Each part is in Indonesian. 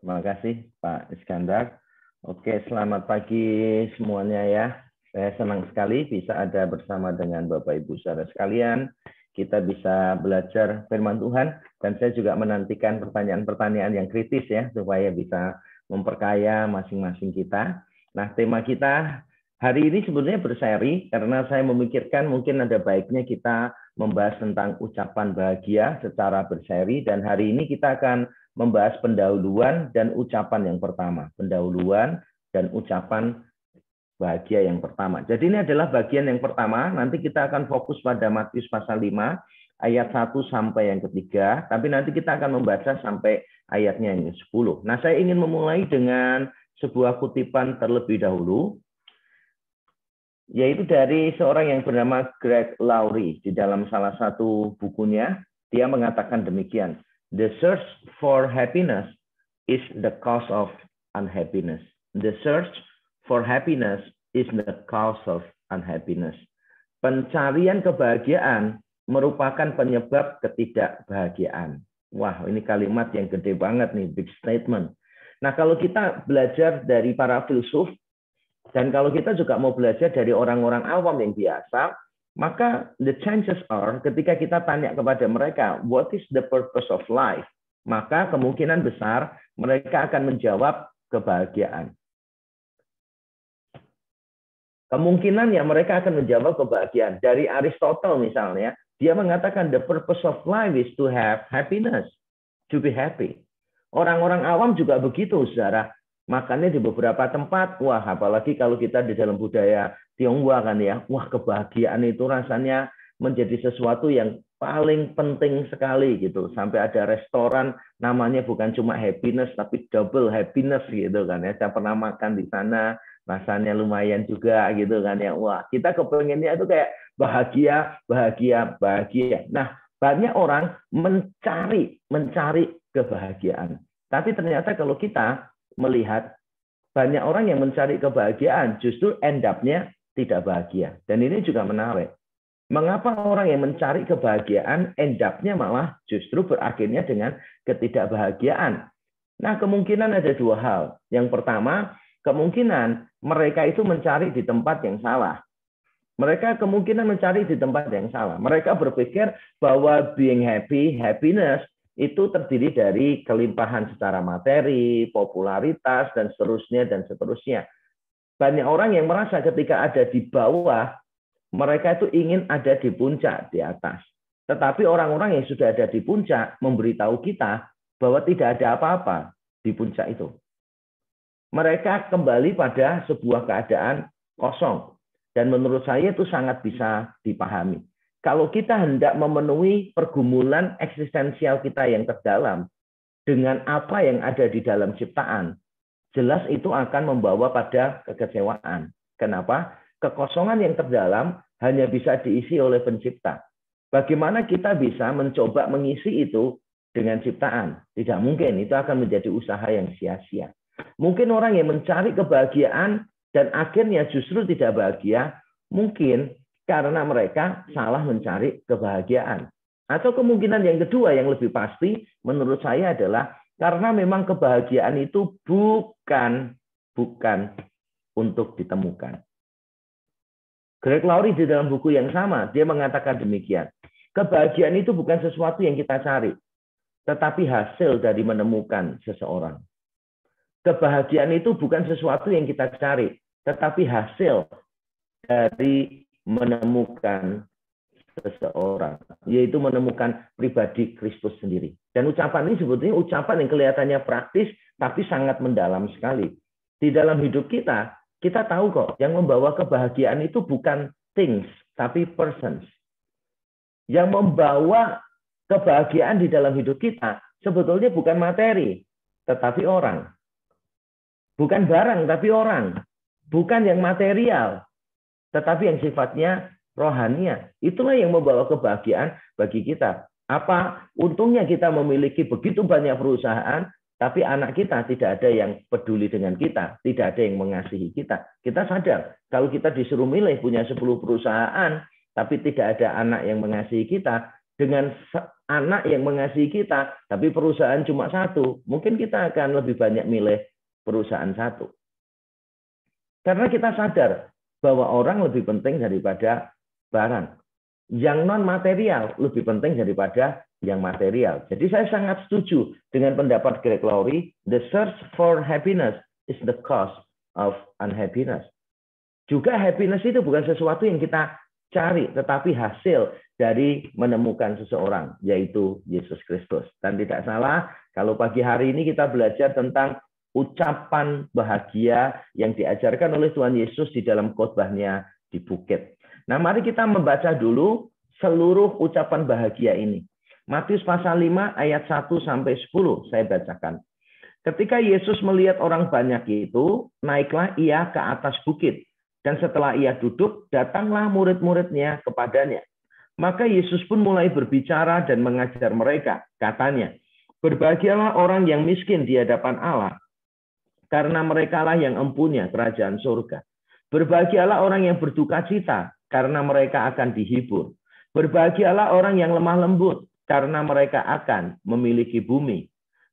Terima kasih Pak Iskandar. Oke, selamat pagi semuanya ya. Saya senang sekali bisa ada bersama dengan Bapak Ibu saudara sekalian. Kita bisa belajar firman Tuhan dan saya juga menantikan pertanyaan-pertanyaan yang kritis ya supaya bisa memperkaya masing-masing kita. Nah, tema kita hari ini sebenarnya berseri karena saya memikirkan mungkin ada baiknya kita membahas tentang ucapan bahagia secara berseri dan hari ini kita akan membahas pendahuluan dan ucapan yang pertama. Pendahuluan dan ucapan bahagia yang pertama. Jadi ini adalah bagian yang pertama. Nanti kita akan fokus pada Matius pasal 5 ayat 1 sampai yang ketiga. Tapi nanti kita akan membaca sampai ayatnya yang 10. Nah, saya ingin memulai dengan sebuah kutipan terlebih dahulu, yaitu dari seorang yang bernama Greg Laurie. Di dalam salah satu bukunya, dia mengatakan demikian. The search for happiness is the cause of unhappiness. The search for happiness is the cause of unhappiness. Pencarian kebahagiaan merupakan penyebab ketidakbahagiaan. Wah, ini kalimat yang gede banget nih, big statement. Nah, kalau kita belajar dari para filsuf, dan kalau kita juga mau belajar dari orang-orang awam yang biasa, maka the chances are ketika kita tanya kepada mereka, what is the purpose of life? Maka kemungkinan besar mereka akan menjawab kebahagiaan. Kemungkinan ya mereka akan menjawab kebahagiaan. Dari Aristotle misalnya, dia mengatakan the purpose of life is to have happiness, to be happy. Orang-orang awam juga begitu, saudara. Makanya di beberapa tempat, wah apalagi kalau kita di dalam budaya Tionghoa kan ya, wah kebahagiaan itu rasanya menjadi sesuatu yang paling penting sekali gitu. Sampai ada restoran namanya bukan cuma happiness tapi double happiness gitu kan ya. Saya pernah makan di sana, rasanya lumayan juga gitu kan ya. Wah, kita kepengennya itu kayak bahagia, bahagia, bahagia. Nah, banyak orang mencari kebahagiaan. Tapi ternyata kalau kita melihat banyak orang yang mencari kebahagiaan justru end up-nya tidak bahagia. Dan ini juga menarik. Mengapa orang yang mencari kebahagiaan end up-nya malah justru berakhirnya dengan ketidakbahagiaan? Nah, kemungkinan ada dua hal. Yang pertama, kemungkinan mereka itu mencari di tempat yang salah. Mereka kemungkinan mencari di tempat yang salah. Mereka berpikir bahwa being happy, happiness, itu terdiri dari kelimpahan secara materi, popularitas, dan seterusnya, dan seterusnya. Banyak orang yang merasa ketika ada di bawah, mereka itu ingin ada di puncak, di atas. Tetapi orang-orang yang sudah ada di puncak memberitahu kita bahwa tidak ada apa-apa di puncak itu. Mereka kembali pada sebuah keadaan kosong. Dan menurut saya itu sangat bisa dipahami. Kalau kita hendak memenuhi pergumulan eksistensial kita yang terdalam dengan apa yang ada di dalam ciptaan, jelas itu akan membawa pada kekecewaan. Kenapa? Kekosongan yang terdalam hanya bisa diisi oleh pencipta. Bagaimana kita bisa mencoba mengisi itu dengan ciptaan? Tidak mungkin, itu akan menjadi usaha yang sia-sia. Mungkin orang yang mencari kebahagiaan dan akhirnya justru tidak bahagia, mungkin karena mereka salah mencari kebahagiaan. Atau kemungkinan yang kedua yang lebih pasti menurut saya adalah karena memang kebahagiaan itu bukan untuk ditemukan. Greg Laurie di dalam buku yang sama, dia mengatakan demikian. Kebahagiaan itu bukan sesuatu yang kita cari, tetapi hasil dari menemukan seseorang. Kebahagiaan itu bukan sesuatu yang kita cari, tetapi hasil dari menemukan seseorang, yaitu menemukan pribadi Kristus sendiri. Dan ucapan ini sebetulnya ucapan yang kelihatannya praktis, tapi sangat mendalam sekali. Di dalam hidup kita, kita tahu kok, yang membawa kebahagiaan itu bukan things, tapi persons. Yang membawa kebahagiaan di dalam hidup kita, sebetulnya bukan materi, tetapi orang. Bukan barang, tapi orang. Bukan yang material, tetapi yang sifatnya rohania. Itulah yang membawa kebahagiaan bagi kita. Apa untungnya kita memiliki begitu banyak perusahaan, tapi anak kita tidak ada yang peduli dengan kita, tidak ada yang mengasihi kita. Kita sadar, kalau kita disuruh milih punya 10 perusahaan, tapi tidak ada anak yang mengasihi kita, dengan anak yang mengasihi kita, tapi perusahaan cuma satu, mungkin kita akan lebih banyak milih perusahaan satu. Karena kita sadar bahwa orang lebih penting daripada barang. Yang non-material lebih penting daripada yang material. Jadi saya sangat setuju dengan pendapat Greg Laurie, the search for happiness is the cause of unhappiness. Juga happiness itu bukan sesuatu yang kita cari, tetapi hasil dari menemukan seseorang, yaitu Yesus Kristus. Dan tidak salah, kalau pagi hari ini kita belajar tentang ucapan bahagia yang diajarkan oleh Tuhan Yesus di dalam khotbahnya di bukit. Nah, mari kita membaca dulu seluruh ucapan bahagia ini. Matius pasal 5 ayat 1 sampai 10 saya bacakan. Ketika Yesus melihat orang banyak itu, naiklah ia ke atas bukit. Dan setelah ia duduk, datanglah murid-muridnya kepadanya. Maka Yesus pun mulai berbicara dan mengajar mereka. Katanya, berbahagialah orang yang miskin di hadapan Allah, karena merekalah yang empunya kerajaan surga. Berbahagialah orang yang berduka cita, karena mereka akan dihibur. Berbahagialah orang yang lemah lembut, karena mereka akan memiliki bumi.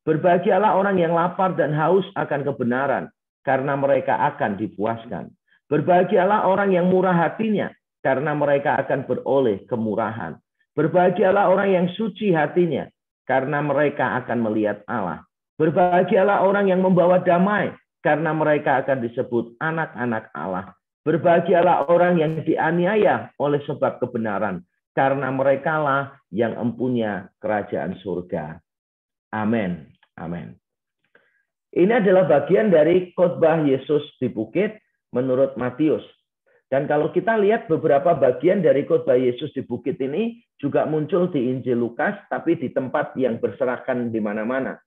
Berbahagialah orang yang lapar dan haus akan kebenaran, karena mereka akan dipuaskan. Berbahagialah orang yang murah hatinya, karena mereka akan beroleh kemurahan. Berbahagialah orang yang suci hatinya, karena mereka akan melihat Allah. Berbahagialah orang yang membawa damai, karena mereka akan disebut anak-anak Allah. Berbahagialah orang yang dianiaya oleh sebab kebenaran, karena merekalah yang empunya kerajaan surga. Amin. Amin. Ini adalah bagian dari khotbah Yesus di bukit menurut Matius. Dan kalau kita lihat beberapa bagian dari khotbah Yesus di bukit ini juga muncul di Injil Lukas, tapi di tempat yang berserakan di mana-mana.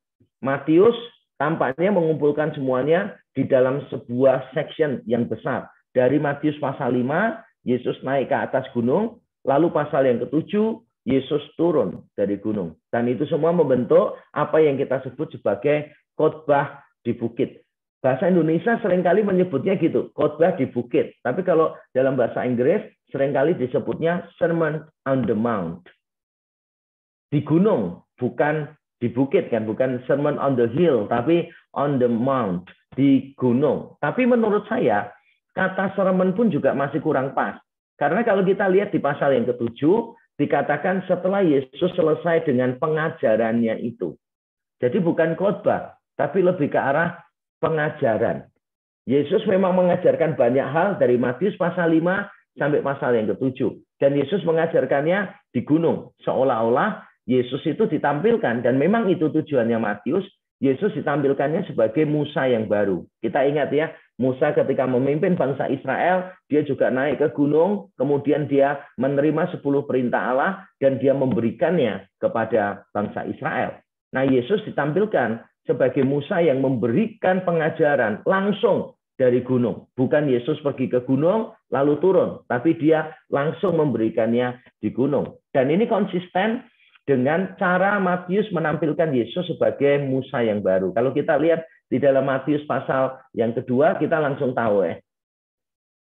Matius tampaknya mengumpulkan semuanya di dalam sebuah section yang besar. Dari Matius pasal 5, Yesus naik ke atas gunung, lalu pasal yang ke-7, Yesus turun dari gunung. Dan itu semua membentuk apa yang kita sebut sebagai khotbah di bukit. Bahasa Indonesia seringkali menyebutnya gitu, khotbah di bukit. Tapi kalau dalam bahasa Inggris seringkali disebutnya Sermon on the Mount. Di gunung, bukan di bukit kan, bukan Sermon on the Hill, tapi on the Mount, di gunung. Tapi menurut saya, kata sermon pun juga masih kurang pas. Karena kalau kita lihat di pasal yang ke-7, dikatakan setelah Yesus selesai dengan pengajarannya itu. Jadi bukan khotbah, tapi lebih ke arah pengajaran. Yesus memang mengajarkan banyak hal dari Matius pasal 5 sampai pasal yang ke-7. Dan Yesus mengajarkannya di gunung. Seolah-olah Yesus itu ditampilkan, dan memang itu tujuannya Matius, Yesus ditampilkannya sebagai Musa yang baru. Kita ingat ya, Musa ketika memimpin bangsa Israel, dia juga naik ke gunung, kemudian dia menerima 10 perintah Allah, dan dia memberikannya kepada bangsa Israel. Nah, Yesus ditampilkan sebagai Musa yang memberikan pengajaran langsung dari gunung. Bukan Yesus pergi ke gunung, lalu turun, tapi dia langsung memberikannya di gunung. Dan ini konsisten dengan cara Matius menampilkan Yesus sebagai Musa yang baru. Kalau kita lihat di dalam Matius pasal yang kedua, kita langsung tahu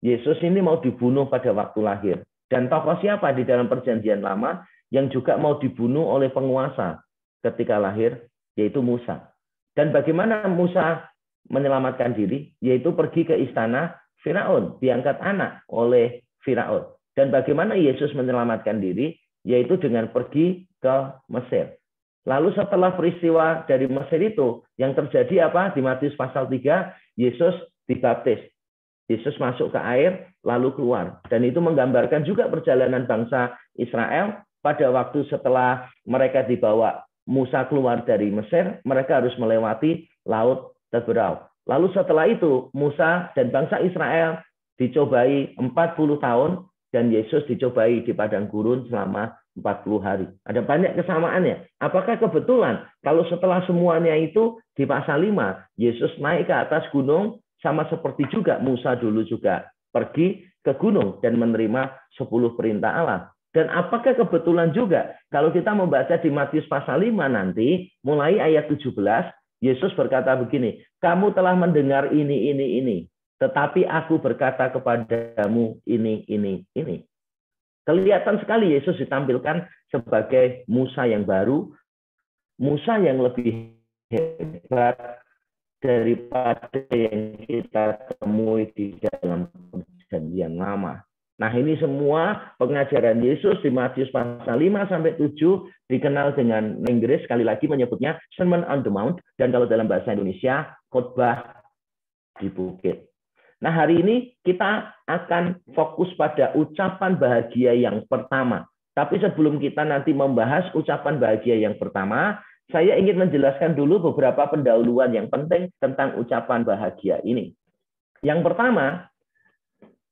Yesus ini mau dibunuh pada waktu lahir. Dan tokoh siapa di dalam perjanjian lama yang juga mau dibunuh oleh penguasa ketika lahir, yaitu Musa. Dan bagaimana Musa menyelamatkan diri? Yaitu pergi ke istana Firaun, diangkat anak oleh Firaun. Dan bagaimana Yesus menyelamatkan diri? Yaitu dengan pergi ke Mesir. Lalu setelah peristiwa dari Mesir itu, yang terjadi apa? Di Matius pasal 3, Yesus dibaptis. Yesus masuk ke air, lalu keluar. Dan itu menggambarkan juga perjalanan bangsa Israel pada waktu setelah mereka dibawa Musa keluar dari Mesir, mereka harus melewati Laut Teberau. Lalu setelah itu, Musa dan bangsa Israel dicobai 40 tahun, dan Yesus dicobai di padang gurun selama 40 hari. Ada banyak kesamaannya. Apakah kebetulan kalau setelah semuanya itu di pasal 5, Yesus naik ke atas gunung sama seperti juga Musa dulu juga pergi ke gunung dan menerima 10 perintah Allah. Dan apakah kebetulan juga kalau kita membaca di Matius pasal 5 nanti, mulai ayat 17, Yesus berkata begini, kamu telah mendengar ini. Tetapi aku berkata kepadamu ini. Kelihatan sekali Yesus ditampilkan sebagai Musa yang baru, Musa yang lebih hebat daripada yang kita temui di dalam Perjanjian Lama. Nah, ini semua pengajaran Yesus di Matius pasal 5 sampai 7 dikenal dengan Inggris, sekali lagi menyebutnya Sermon on the Mount, dan kalau dalam bahasa Indonesia khotbah di bukit. Nah, hari ini kita akan fokus pada ucapan bahagia yang pertama. Tapi sebelum kita nanti membahas ucapan bahagia yang pertama, saya ingin menjelaskan dulu beberapa pendahuluan yang penting tentang ucapan bahagia ini. Yang pertama,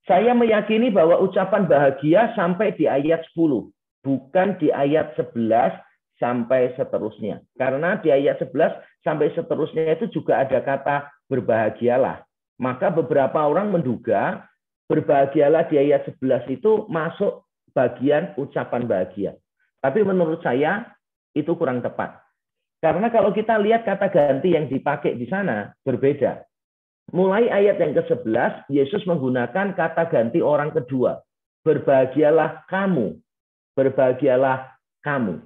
saya meyakini bahwa ucapan bahagia sampai di ayat 10, bukan di ayat 11 sampai seterusnya. Karena di ayat 11 sampai seterusnya itu juga ada kata berbahagialah. Maka beberapa orang menduga berbahagialah di ayat 11 itu masuk bagian ucapan bahagia. Tapi menurut saya itu kurang tepat. Karena kalau kita lihat kata ganti yang dipakai di sana berbeda. Mulai ayat yang ke-11, Yesus menggunakan kata ganti orang kedua. Berbahagialah kamu. Berbahagialah kamu.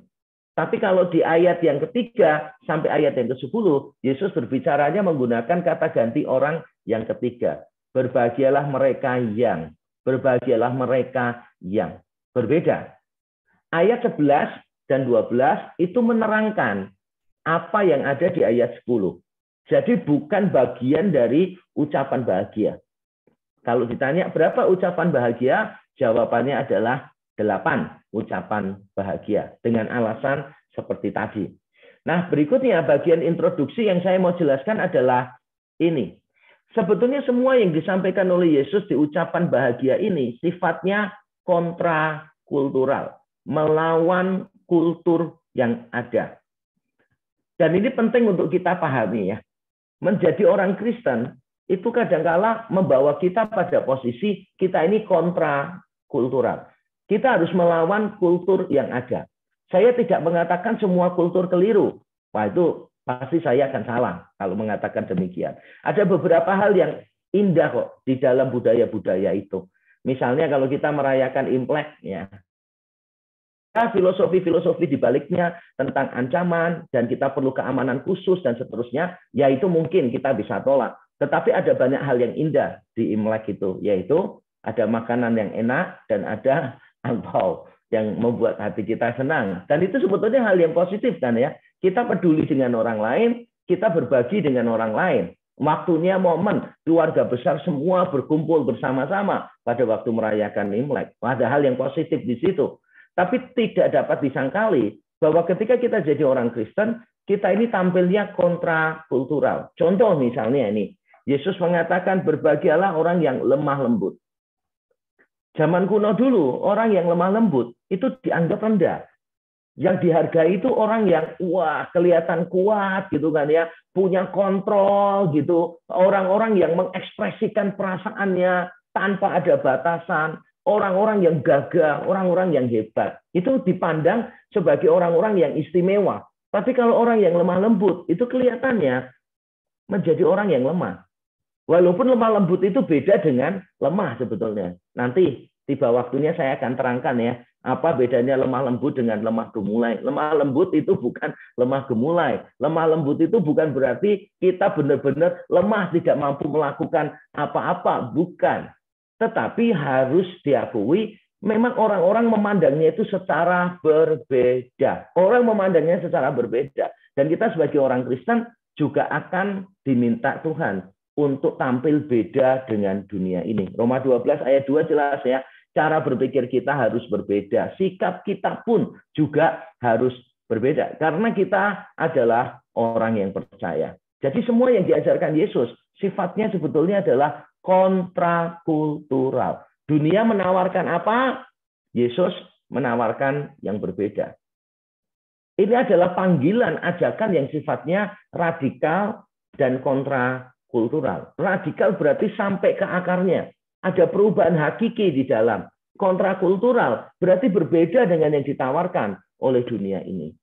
Tapi kalau di ayat yang ketiga sampai ayat yang ke-10, Yesus berbicaranya menggunakan kata ganti orang yang ketiga. Berbahagialah mereka yang. Berbahagialah mereka yang. Berbeda. Ayat 11 dan 12 itu menerangkan apa yang ada di ayat 10. Jadi bukan bagian dari ucapan bahagia. Kalau ditanya berapa ucapan bahagia, jawabannya adalah 8 ucapan bahagia. Dengan alasan seperti tadi. Nah, berikutnya bagian introduksi yang saya mau jelaskan adalah ini. Sebetulnya semua yang disampaikan oleh Yesus di ucapan bahagia ini sifatnya kontrakultural. Melawan kultur yang ada. Dan ini penting untuk kita pahami ya. Menjadi orang Kristen itu kadangkala membawa kita pada posisi kita ini kontrakultural. Kita harus melawan kultur yang ada. Saya tidak mengatakan semua kultur keliru. Wah, itu pasti saya akan salah kalau mengatakan demikian. Ada beberapa hal yang indah kok di dalam budaya-budaya itu. Misalnya kalau kita merayakan Imlek ya. Filosofi-filosofi di baliknya tentang ancaman dan kita perlu keamanan khusus dan seterusnya, ya itu mungkin kita bisa tolak. Tetapi ada banyak hal yang indah di Imlek itu, yaitu ada makanan yang enak dan ada angpau yang membuat hati kita senang. Dan itu sebetulnya hal yang positif kan ya. Kita peduli dengan orang lain, kita berbagi dengan orang lain. Waktunya momen keluarga besar semua berkumpul bersama-sama pada waktu merayakan Imlek. Ada hal yang positif di situ. Tapi tidak dapat disangkali bahwa ketika kita jadi orang Kristen, kita ini tampilnya kontrakultural. Contoh misalnya ini, Yesus mengatakan berbahagialah orang yang lemah lembut. Zaman kuno dulu, orang yang lemah lembut itu dianggap rendah. Yang dihargai itu orang yang wah kelihatan kuat gitu kan ya, punya kontrol gitu. Orang-orang yang mengekspresikan perasaannya tanpa ada batasan. Orang-orang yang gagah, orang-orang yang hebat. Itu dipandang sebagai orang-orang yang istimewa. Tapi kalau orang yang lemah lembut, itu kelihatannya menjadi orang yang lemah. Walaupun lemah lembut itu beda dengan lemah sebetulnya. Nanti tiba waktunya saya akan terangkan ya, apa bedanya lemah lembut dengan lemah gemulai. Lemah lembut itu bukan lemah gemulai. Lemah lembut itu bukan berarti kita benar-benar lemah, tidak mampu melakukan apa-apa. Bukan. Tetapi harus diakui memang orang-orang memandangnya itu secara berbeda. Orang memandangnya secara berbeda. Dan kita sebagai orang Kristen juga akan diminta Tuhan untuk tampil beda dengan dunia ini. Roma 12 ayat 2 jelas ya. Cara berpikir kita harus berbeda. Sikap kita pun juga harus berbeda. Karena kita adalah orang yang percaya. Jadi semua yang diajarkan Yesus sifatnya sebetulnya adalah kontrakultural. Dunia menawarkan apa? Yesus menawarkan yang berbeda. Ini adalah panggilan ajakan yang sifatnya radikal dan kontrakultural. Radikal berarti sampai ke akarnya. Ada perubahan hakiki di dalam. Kontrakultural berarti berbeda dengan yang ditawarkan oleh dunia ini.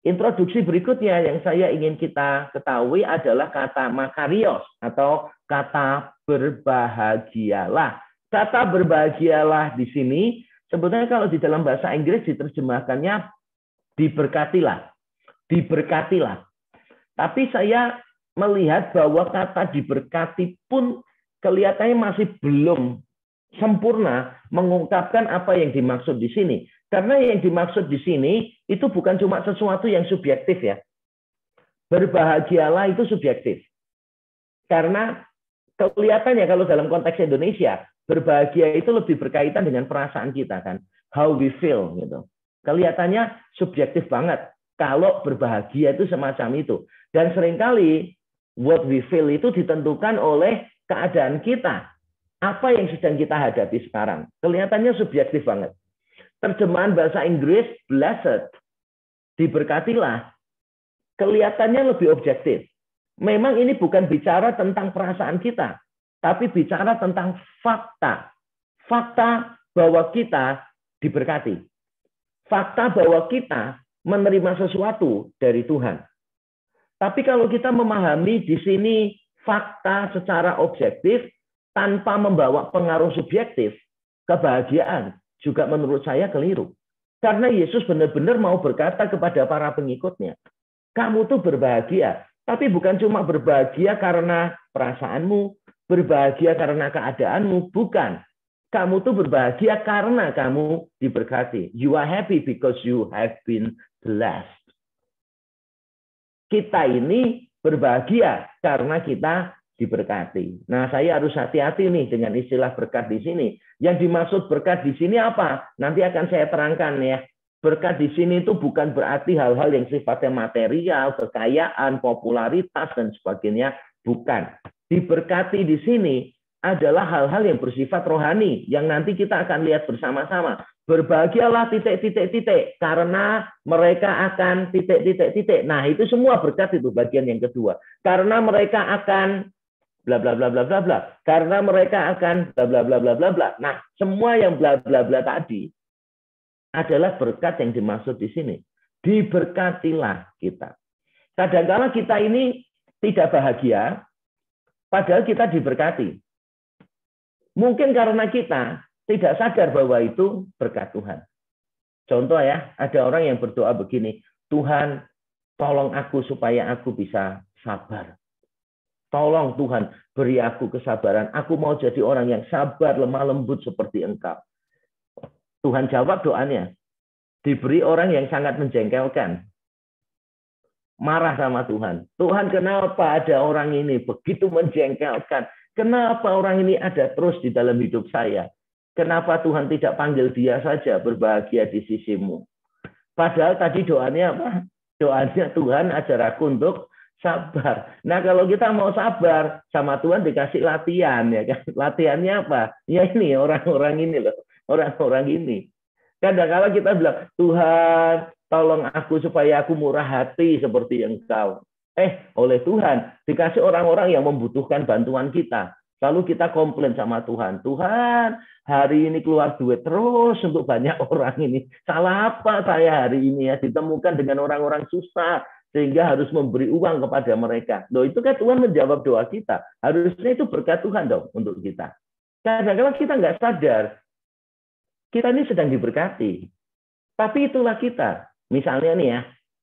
Introduksi berikutnya yang saya ingin kita ketahui adalah kata makarios atau kata berbahagialah. Kata berbahagialah di sini, sebetulnya kalau di dalam bahasa Inggris diterjemahkannya diberkatilah. Diberkatilah. Tapi saya melihat bahwa kata diberkati pun kelihatannya masih belum sempurna mengungkapkan apa yang dimaksud di sini. Karena yang dimaksud di sini itu bukan cuma sesuatu yang subjektif ya. Berbahagialah itu subjektif. Karena kelihatannya kalau dalam konteks Indonesia, berbahagia itu lebih berkaitan dengan perasaan kita kan, how we feel gitu. Kelihatannya subjektif banget kalau berbahagia itu semacam itu. Dan seringkali what we feel itu ditentukan oleh keadaan kita. Apa yang sedang kita hadapi sekarang. Kelihatannya subjektif banget. Terjemahan bahasa Inggris, blessed, diberkatilah, kelihatannya lebih objektif. Memang ini bukan bicara tentang perasaan kita, tapi bicara tentang fakta. Fakta bahwa kita diberkati. Fakta bahwa kita menerima sesuatu dari Tuhan. Tapi kalau kita memahami di sini fakta secara objektif tanpa membawa pengaruh subjektif, kebahagiaan juga menurut saya keliru. Karena Yesus benar-benar mau berkata kepada para pengikutnya, kamu tuh berbahagia, tapi bukan cuma berbahagia karena perasaanmu, berbahagia karena keadaanmu, bukan. Kamu tuh berbahagia karena kamu diberkati. You are happy because you have been blessed. Kita ini berbahagia karena kita diberkati. Nah, saya harus hati-hati nih dengan istilah berkat di sini. Yang dimaksud berkat di sini apa? Nanti akan saya terangkan ya. Berkat di sini itu bukan berarti hal-hal yang sifatnya material, kekayaan, popularitas, dan sebagainya. Bukan. Diberkati di sini adalah hal-hal yang bersifat rohani, yang nanti kita akan lihat bersama-sama. Berbahagialah titik-titik-titik, karena mereka akan titik-titik-titik. Nah, itu semua berkat itu bagian yang kedua. Karena mereka akan bla bla bla bla bla bla. Karena mereka akan bla bla bla bla bla bla. Nah, semua yang bla bla bla tadi adalah berkat yang dimaksud di sini. Diberkatilah kita. Kadang-kala kita ini tidak bahagia, padahal kita diberkati. Mungkin karena kita tidak sadar bahwa itu berkat Tuhan. Contoh ya, ada orang yang berdoa begini, Tuhan, tolong aku supaya aku bisa sabar. Tolong Tuhan, beri aku kesabaran. Aku mau jadi orang yang sabar, lemah lembut seperti Engkau. Tuhan jawab doanya. Diberi orang yang sangat menjengkelkan. Marah sama Tuhan. Tuhan, kenapa ada orang ini begitu menjengkelkan? Kenapa orang ini ada terus di dalam hidup saya? Kenapa Tuhan tidak panggil dia saja berbahagia di sisimu? Padahal tadi doanya apa? Doanya Tuhan ajar aku untuk sabar. Nah, kalau kita mau sabar sama Tuhan dikasih latihan ya kan. Latihannya apa? Ya ini orang-orang ini loh. Orang-orang ini. Kadang-kadang kita bilang, Tuhan, tolong aku supaya aku murah hati seperti Engkau. Oleh Tuhan, dikasih orang-orang yang membutuhkan bantuan kita. Lalu kita komplain sama Tuhan. Tuhan, hari ini keluar duit terus untuk banyak orang ini. Salah apa saya hari ini ya? Ditemukan dengan orang-orang susah. Sehingga harus memberi uang kepada mereka. Loh, itu kan Tuhan menjawab doa kita. Harusnya itu berkat Tuhan dong untuk kita. Kadang-kadang kita nggak sadar. Kita ini sedang diberkati. Tapi itulah kita. Misalnya nih ya,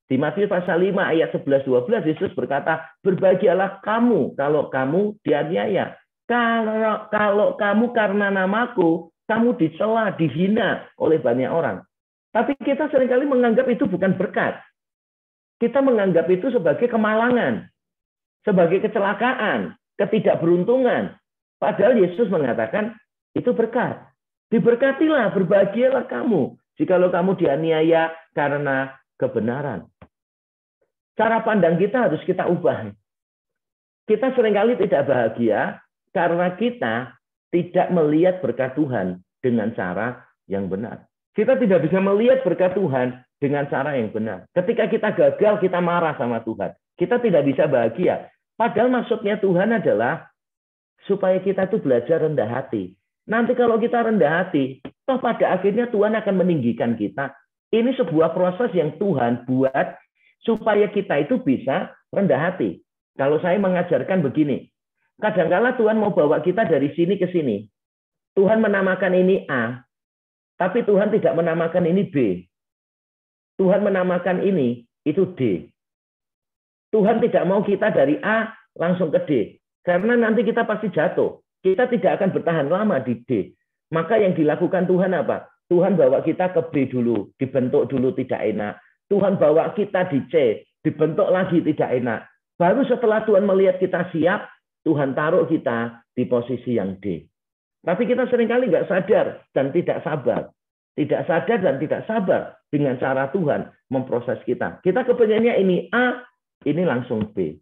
di Matius pasal 5 ayat 11-12, Yesus berkata, berbahagialah kamu kalau kamu dianiaya. Kalau kamu karena namaku, kamu dicela, dihina oleh banyak orang. Tapi kita seringkali menganggap itu bukan berkat. Kita menganggap itu sebagai kemalangan, sebagai kecelakaan, ketidakberuntungan. Padahal Yesus mengatakan, itu berkat. Diberkatilah, berbahagialah kamu. Jikalau kamu dianiaya karena kebenaran. Cara pandang kita harus kita ubah. Kita seringkali tidak bahagia karena kita tidak melihat berkat Tuhan dengan cara yang benar. Kita tidak bisa melihat berkat Tuhan dengan cara yang benar. Ketika kita gagal, kita marah sama Tuhan. Kita tidak bisa bahagia. Padahal maksudnya Tuhan adalah supaya kita tuh belajar rendah hati. Nanti kalau kita rendah hati, toh pada akhirnya Tuhan akan meninggikan kita. Ini sebuah proses yang Tuhan buat supaya kita itu bisa rendah hati. Kalau saya mengajarkan begini, kadang-kala Tuhan mau bawa kita dari sini ke sini. Tuhan menamakan ini A, tapi Tuhan tidak menamakan ini B. Tuhan menamakan ini itu D. Tuhan tidak mau kita dari A langsung ke D. Karena nanti kita pasti jatuh. Kita tidak akan bertahan lama di D. Maka yang dilakukan Tuhan apa? Tuhan bawa kita ke B dulu, dibentuk dulu tidak enak. Tuhan bawa kita di C, dibentuk lagi tidak enak. Baru setelah Tuhan melihat kita siap, Tuhan taruh kita di posisi yang D. Tapi kita seringkali nggak sadar dan tidak sabar. Tidak sadar dan tidak sabar dengan cara Tuhan memproses kita. Kita kepengennya ini A, ini langsung B.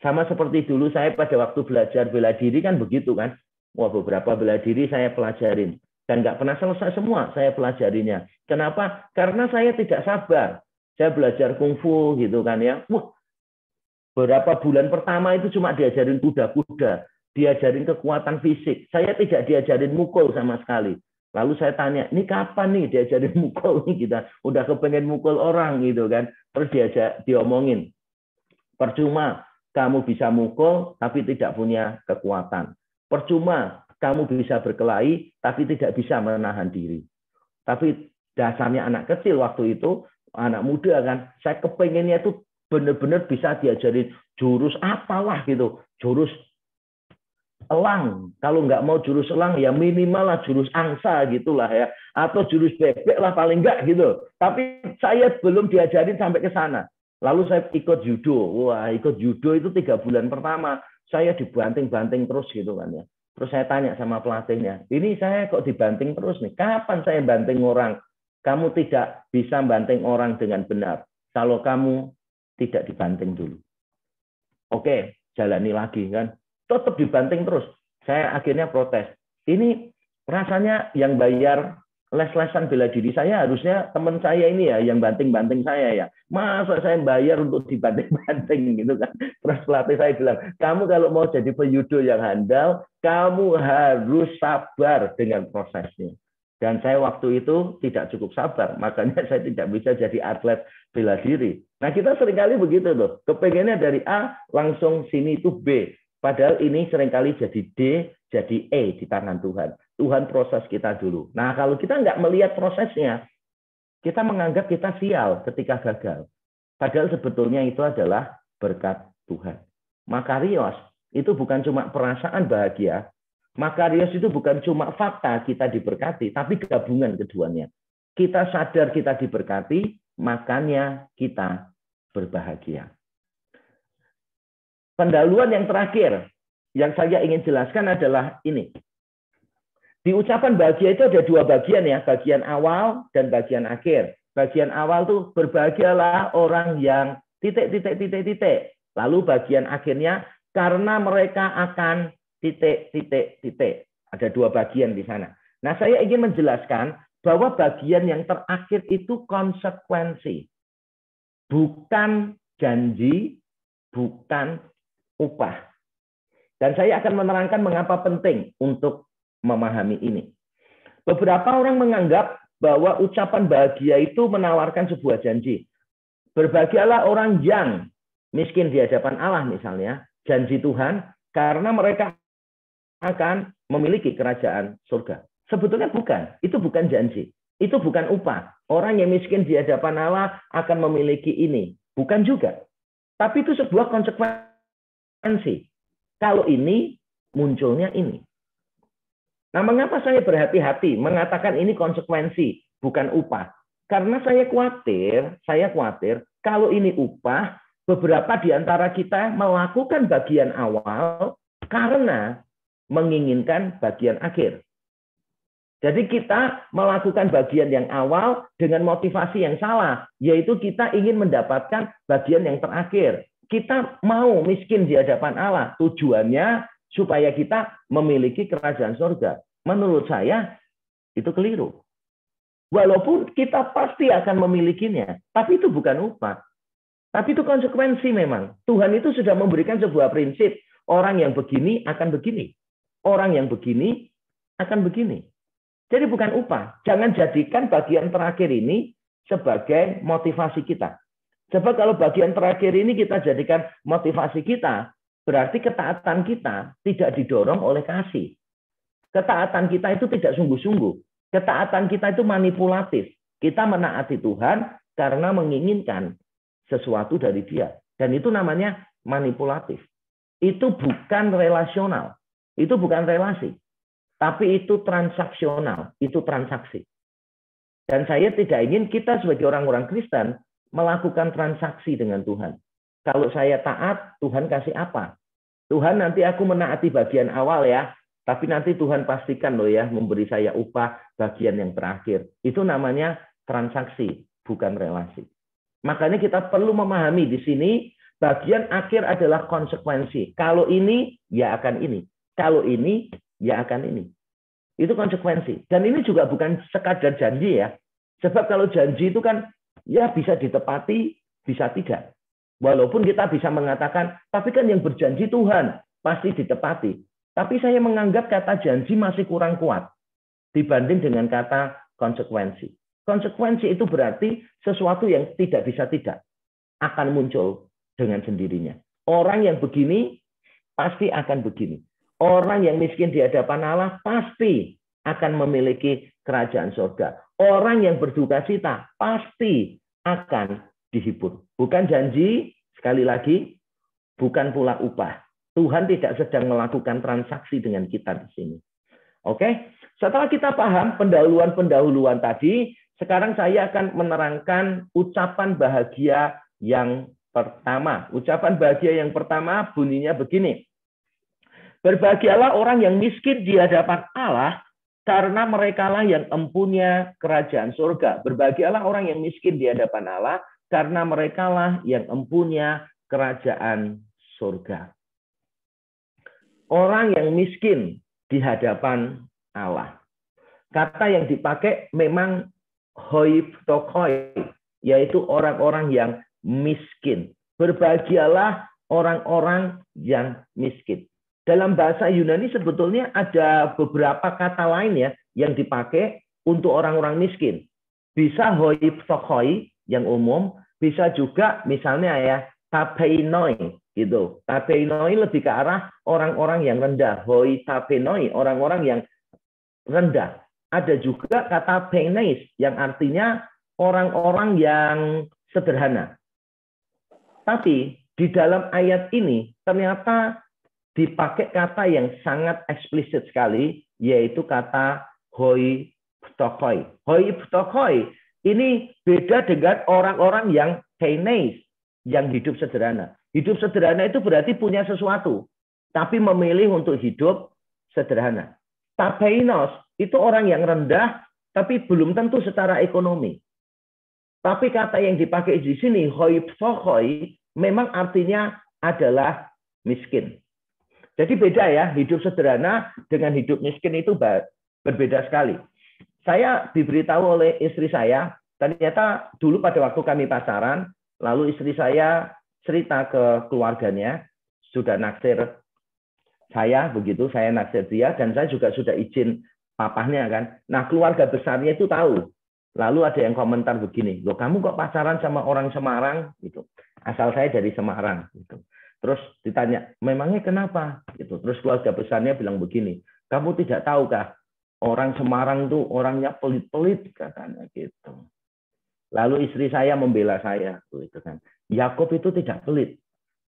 Sama seperti dulu saya pada waktu belajar bela diri kan begitu kan. Wah, beberapa bela diri saya pelajarin. Dan nggak pernah selesai semua saya pelajarinya. Kenapa? Karena saya tidak sabar. Saya belajar kungfu gitu kan ya. Wah, beberapa bulan pertama itu cuma diajarin kuda-kuda. Diajarin kekuatan fisik. Saya tidak diajarin mukul sama sekali. Lalu saya tanya, ini kapan nih diajarin mukul nih kita? Udah kepengen mukul orang gitu kan. Terus diomongin, percuma kamu bisa mukul tapi tidak punya kekuatan. Percuma kamu bisa berkelahi tapi tidak bisa menahan diri. Tapi dasarnya anak kecil waktu itu, anak muda kan, saya kepengennya itu benar-benar bisa diajarin jurus apalah gitu. Jurus elang, kalau nggak mau jurus elang ya minimal lah jurus angsa gitulah ya, atau jurus bebek lah paling nggak gitu. Tapi saya belum diajarin sampai ke sana. Lalu saya ikut judo. Wah, ikut judo itu 3 bulan pertama saya dibanting-banting terus gitu kan ya. Terus saya tanya sama pelatihnya, ini saya kok dibanting terus nih? Kapan saya banting orang? Kamu tidak bisa banting orang dengan benar kalau kamu tidak dibanting dulu. Oke, jalani lagi kan. Tetap dibanting terus. Saya akhirnya protes. Ini rasanya yang bayar les-lesan bela diri saya harusnya teman saya ini ya, yang banting-banting saya ya. Masa saya bayar untuk dibanting-banting gitu kan. Terus pelatih saya bilang, kamu kalau mau jadi pejudo yang handal, kamu harus sabar dengan prosesnya. Dan saya waktu itu tidak cukup sabar, makanya saya tidak bisa jadi atlet bela diri. Nah, kita seringkali begitu loh. Kepengennya dari A, langsung sini itu B. Padahal ini seringkali jadi D, jadi E di tangan Tuhan. Tuhan proses kita dulu. Nah, kalau kita nggak melihat prosesnya, kita menganggap kita sial ketika gagal. Padahal sebetulnya itu adalah berkat Tuhan. Makarios itu bukan cuma perasaan bahagia. Makarios itu bukan cuma fakta kita diberkati, tapi gabungan keduanya. Kita sadar kita diberkati, makanya kita berbahagia. Pendahuluan yang terakhir yang saya ingin jelaskan adalah ini. Di ucapan bahagia itu ada 2 bagian ya, bagian awal dan bagian akhir. Bagian awal tuh berbahagialah orang yang ... Lalu bagian akhirnya karena mereka akan ... Ada 2 bagian di sana. Nah, saya ingin menjelaskan bahwa bagian yang terakhir itu konsekuensi. Bukan janji, bukan upah. Dan saya akan menerangkan mengapa penting untuk memahami ini. Beberapa orang menganggap bahwa ucapan bahagia itu menawarkan sebuah janji. Berbahagialah orang yang miskin di hadapan Allah misalnya, janji Tuhan, karena mereka akan memiliki kerajaan surga. Sebetulnya bukan, itu bukan janji. Itu bukan upah. Orang yang miskin di hadapan Allah akan memiliki ini. Bukan juga. Tapi itu sebuah konsekuensi. Kalau ini, munculnya ini. Nah, mengapa saya berhati-hati mengatakan ini konsekuensi, bukan upah? Karena saya khawatir kalau ini upah, beberapa di antara kita melakukan bagian awal karena menginginkan bagian akhir. Jadi kita melakukan bagian yang awal dengan motivasi yang salah, yaitu kita ingin mendapatkan bagian yang terakhir. Kita mau miskin di hadapan Allah, tujuannya supaya kita memiliki kerajaan surga. Menurut saya itu keliru. Walaupun kita pasti akan memilikinya, tapi itu bukan upah. Tapi itu konsekuensi memang. Tuhan itu sudah memberikan sebuah prinsip. Orang yang begini akan begini. Orang yang begini akan begini. Jadi bukan upah. Jangan jadikan bagian terakhir ini sebagai motivasi kita. Sebab kalau bagian terakhir ini kita jadikan motivasi kita, berarti ketaatan kita tidak didorong oleh kasih. Ketaatan kita itu tidak sungguh-sungguh. Ketaatan kita itu manipulatif. Kita menaati Tuhan karena menginginkan sesuatu dari Dia. Dan itu namanya manipulatif. Itu bukan relasional. Itu bukan relasi. Tapi itu transaksional. Itu transaksi. Dan saya tidak ingin kita sebagai orang-orang Kristen melakukan transaksi dengan Tuhan. Kalau saya taat, Tuhan kasih apa? Tuhan, nanti aku menaati bagian awal ya. Tapi nanti Tuhan pastikan loh ya, memberi saya upah bagian yang terakhir. Itu namanya transaksi, bukan relasi. Makanya kita perlu memahami di sini, bagian akhir adalah konsekuensi. Kalau ini, ya akan ini. Kalau ini, ya akan ini. Itu konsekuensi. Dan ini juga bukan sekadar janji ya. Sebab kalau janji itu kan ya bisa ditepati, bisa tidak. Walaupun kita bisa mengatakan, tapi kan yang berjanji Tuhan, pasti ditepati. Tapi saya menganggap kata janji masih kurang kuat dibanding dengan kata konsekuensi. Konsekuensi itu berarti sesuatu yang tidak bisa tidak akan muncul dengan sendirinya. Orang yang begini pasti akan begini. Orang yang miskin di hadapan Allah pasti akan memiliki kerajaan surga. Orang yang berduka cita pasti akan dihibur. Bukan janji, sekali lagi, bukan pula upah. Tuhan tidak sedang melakukan transaksi dengan kita di sini. Oke, setelah kita paham pendahuluan-pendahuluan tadi, sekarang saya akan menerangkan ucapan bahagia yang pertama. Ucapan bahagia yang pertama bunyinya begini. Berbahagialah orang yang miskin di hadapan Allah, karena merekalah yang empunya kerajaan surga. Berbahagialah orang yang miskin di hadapan Allah, karena merekalah yang empunya kerajaan surga. Orang yang miskin di hadapan Allah. Kata yang dipakai memang hoiptokoi, yaitu orang-orang yang miskin. Berbahagialah orang-orang yang miskin. Dalam bahasa Yunani sebetulnya ada beberapa kata lain ya yang dipakai untuk orang-orang miskin. Bisa hoiptokoi yang umum, bisa juga misalnya ya tapeinoi gitu. Tapeinoi lebih ke arah orang-orang yang rendah. Hoi tapenoi, orang-orang yang rendah. Ada juga kata penes yang artinya orang-orang yang sederhana. Tapi di dalam ayat ini ternyata dipakai kata yang sangat eksplisit sekali, yaitu kata hoi ptokoi. Hoi ptokoi ini beda dengan orang-orang yang penes, yang hidup sederhana. Hidup sederhana itu berarti punya sesuatu, tapi memilih untuk hidup sederhana. Tapeinos itu orang yang rendah, tapi belum tentu secara ekonomi. Tapi kata yang dipakai di sini, hoiptokoi, memang artinya adalah miskin. Jadi beda ya, hidup sederhana dengan hidup miskin itu berbeda sekali. Saya diberitahu oleh istri saya, ternyata dulu pada waktu kami pacaran, lalu istri saya cerita ke keluarganya, sudah naksir saya, begitu, saya naksir dia, dan saya juga sudah izin papahnya kan. Nah, keluarga besarnya itu tahu. Lalu ada yang komentar begini, loh kamu kok pacaran sama orang Semarang? Gitu. Asal saya dari Semarang. Gitu. Terus ditanya, memangnya kenapa? Gitu. Terus keluarga besarnya bilang begini, kamu tidak tahukah orang Semarang itu orangnya pelit-pelit katanya gitu. Lalu istri saya membela saya, gitu kan. Yakub itu tidak pelit,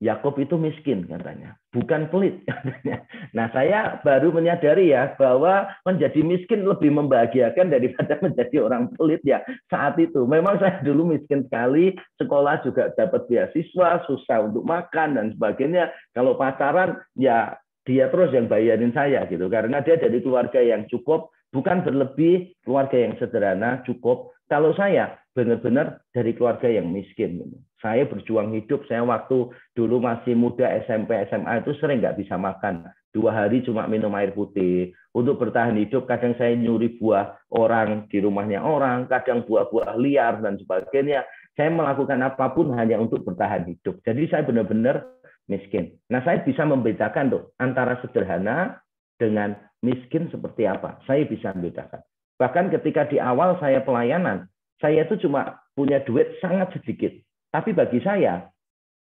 Yakub itu miskin katanya, bukan pelit katanya. Nah, saya baru menyadari ya bahwa menjadi miskin lebih membahagiakan daripada menjadi orang pelit ya saat itu. Memang saya dulu miskin sekali, sekolah juga dapat beasiswa, susah untuk makan dan sebagainya. Kalau pacaran ya dia terus yang bayarin saya gitu, karena dia dari keluarga yang cukup, bukan berlebih, keluarga yang sederhana, cukup. Kalau saya benar-benar dari keluarga yang miskin. Saya berjuang hidup, saya waktu dulu masih muda SMP, SMA itu sering nggak bisa makan. 2 hari cuma minum air putih. Untuk bertahan hidup, kadang saya nyuri buah orang di rumahnya orang, kadang buah-buah liar dan sebagainya. Saya melakukan apapun hanya untuk bertahan hidup. Jadi saya benar-benar miskin. Nah, saya bisa membedakan tuh antara sederhana dengan miskin seperti apa. Saya bisa membedakan. Bahkan ketika di awal saya pelayanan, saya itu cuma punya duit sangat sedikit. Tapi bagi saya,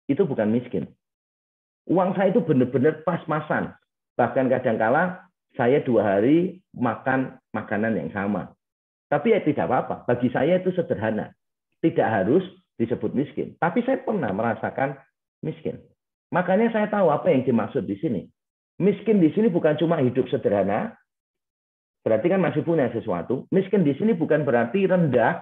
itu bukan miskin. Uang saya itu benar-benar pas-pasan. Bahkan kadang-kala saya 2 hari makan makanan yang sama. Tapi ya tidak apa-apa. Bagi saya itu sederhana. Tidak harus disebut miskin. Tapi saya pernah merasakan miskin. Makanya saya tahu apa yang dimaksud di sini. Miskin di sini bukan cuma hidup sederhana, berarti kan masih punya sesuatu. Miskin di sini bukan berarti rendah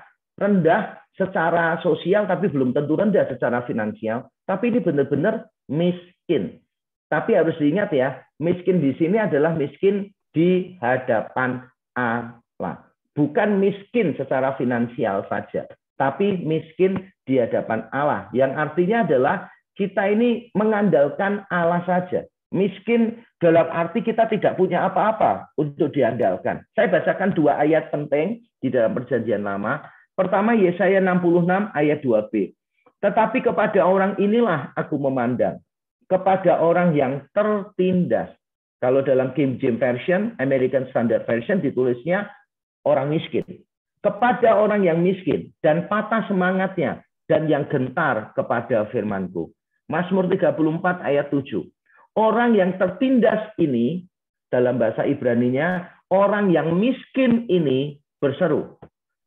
secara sosial, tapi belum tentu rendah secara finansial. Tapi ini benar-benar miskin. Tapi harus diingat ya, miskin di sini adalah miskin di hadapan Allah. Bukan miskin secara finansial saja, tapi miskin di hadapan Allah. Yang artinya adalah kita ini mengandalkan Allah saja. Miskin dalam arti kita tidak punya apa-apa untuk diandalkan. Saya bacakan 2 ayat penting di dalam Perjanjian Lama. Pertama, Yesaya 66 ayat 2b. Tetapi kepada orang inilah aku memandang, kepada orang yang tertindas. Kalau dalam King James Version, American Standard Version ditulisnya orang miskin. Kepada orang yang miskin dan patah semangatnya dan yang gentar kepada firman-Ku. Mazmur 34 ayat 7. Orang yang tertindas ini, dalam bahasa Ibraninya, orang yang miskin ini berseru.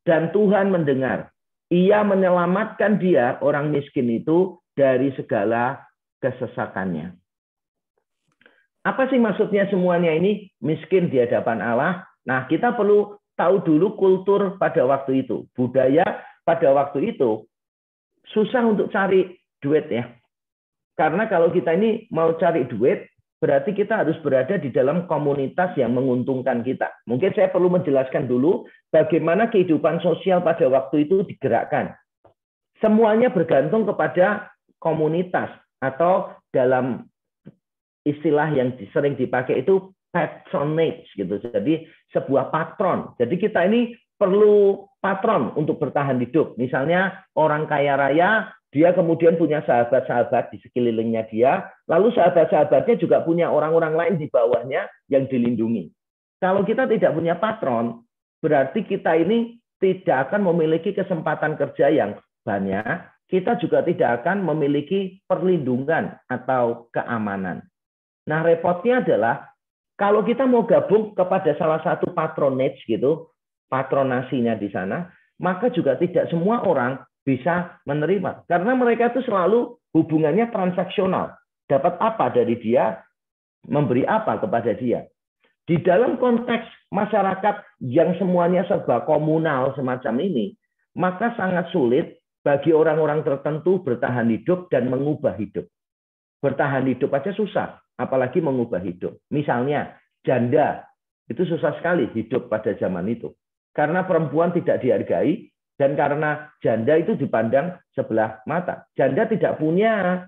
Dan Tuhan mendengar. Ia menyelamatkan dia, orang miskin itu, dari segala kesesakannya. Apa sih maksudnya semuanya ini? Miskin di hadapan Allah. Nah, kita perlu tahu dulu kultur pada waktu itu. Budaya pada waktu itu susah untuk cari duit ya. Karena kalau kita ini mau cari duit, berarti kita harus berada di dalam komunitas yang menguntungkan kita. Mungkin saya perlu menjelaskan dulu bagaimana kehidupan sosial pada waktu itu digerakkan. Semuanya bergantung kepada komunitas atau dalam istilah yang sering dipakai itu patronage gitu. Jadi sebuah patron. Jadi kita ini perlu patron untuk bertahan hidup. Misalnya orang kaya raya, dia kemudian punya sahabat-sahabat di sekelilingnya dia, lalu sahabat-sahabatnya juga punya orang-orang lain di bawahnya yang dilindungi. Kalau kita tidak punya patron, berarti kita ini tidak akan memiliki kesempatan kerja yang banyak, kita juga tidak akan memiliki perlindungan atau keamanan. Nah, repotnya adalah kalau kita mau gabung kepada salah satu patronage gitu, patronasinya di sana, maka juga tidak semua orang bisa menerima. Karena mereka itu selalu hubungannya transaksional. Dapat apa dari dia, memberi apa kepada dia. Di dalam konteks masyarakat yang semuanya serba komunal semacam ini, maka sangat sulit bagi orang-orang tertentu bertahan hidup dan mengubah hidup. Bertahan hidup aja susah, apalagi mengubah hidup. Misalnya, janda, itu susah sekali hidup pada zaman itu. Karena perempuan tidak dihargai, dan karena janda itu dipandang sebelah mata. Janda tidak punya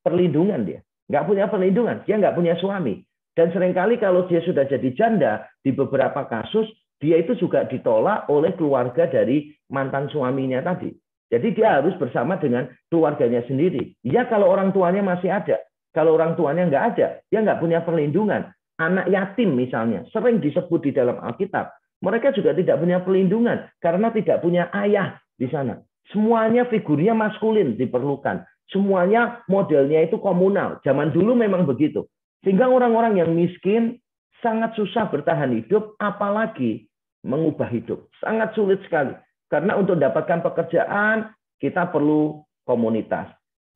perlindungan dia. Nggak punya perlindungan, dia nggak punya suami. Dan seringkali kalau dia sudah jadi janda, di beberapa kasus, dia itu juga ditolak oleh keluarga dari mantan suaminya tadi. Jadi dia harus bersama dengan keluarganya sendiri. Ya kalau orang tuanya masih ada. Kalau orang tuanya nggak ada, dia nggak punya perlindungan. Anak yatim misalnya, sering disebut di dalam Alkitab. Mereka juga tidak punya perlindungan karena tidak punya ayah di sana. Semuanya figurnya maskulin diperlukan. Semuanya modelnya itu komunal. Zaman dulu memang begitu. Sehingga orang-orang yang miskin sangat susah bertahan hidup, apalagi mengubah hidup. Sangat sulit sekali. Karena untuk mendapatkan pekerjaan, kita perlu komunitas.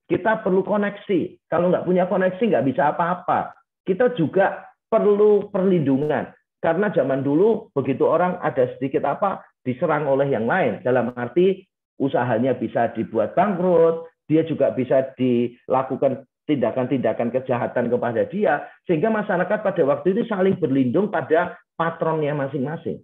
Kita perlu koneksi. Kalau nggak punya koneksi, nggak bisa apa-apa. Kita juga perlu perlindungan. Karena zaman dulu, begitu orang ada sedikit apa, diserang oleh yang lain. Dalam arti, usahanya bisa dibuat bangkrut, dia juga bisa dilakukan tindakan-tindakan kejahatan kepada dia. Sehingga masyarakat pada waktu itu saling berlindung pada patronnya masing-masing.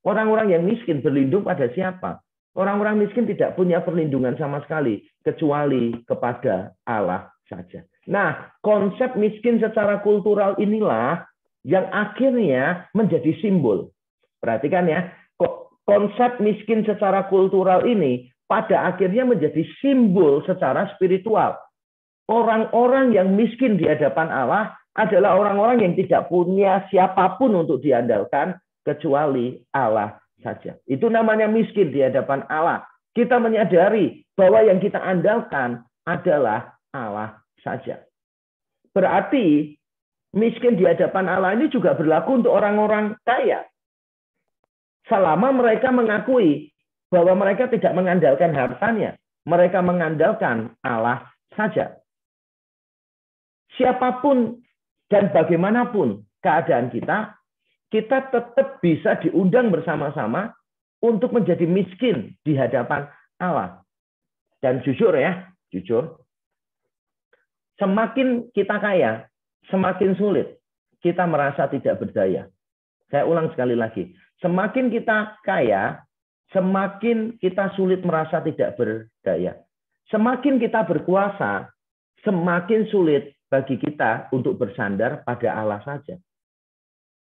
Orang-orang yang miskin berlindung pada siapa? Orang-orang miskin tidak punya perlindungan sama sekali, kecuali kepada Allah saja. Nah, konsep miskin secara kultural inilah yang akhirnya menjadi simbol. Perhatikan ya, konsep miskin secara kultural ini pada akhirnya menjadi simbol secara spiritual. Orang-orang yang miskin di hadapan Allah adalah orang-orang yang tidak punya siapapun untuk diandalkan, kecuali Allah saja. Itu namanya miskin di hadapan Allah. Kita menyadari bahwa yang kita andalkan adalah Allah saja. Berarti Miskin di hadapan Allah ini juga berlaku untuk orang-orang kaya. Selama mereka mengakui bahwa mereka tidak mengandalkan hartanya, mereka mengandalkan Allah saja. Siapapun dan bagaimanapun keadaan kita, kita tetap bisa diundang bersama-sama untuk menjadi miskin di hadapan Allah. Dan jujur ya, semakin kita kaya, semakin sulit kita merasa tidak berdaya. Saya ulang sekali lagi, semakin kita kaya, semakin kita sulit merasa tidak berdaya. Semakin kita berkuasa, semakin sulit bagi kita untuk bersandar pada Allah saja.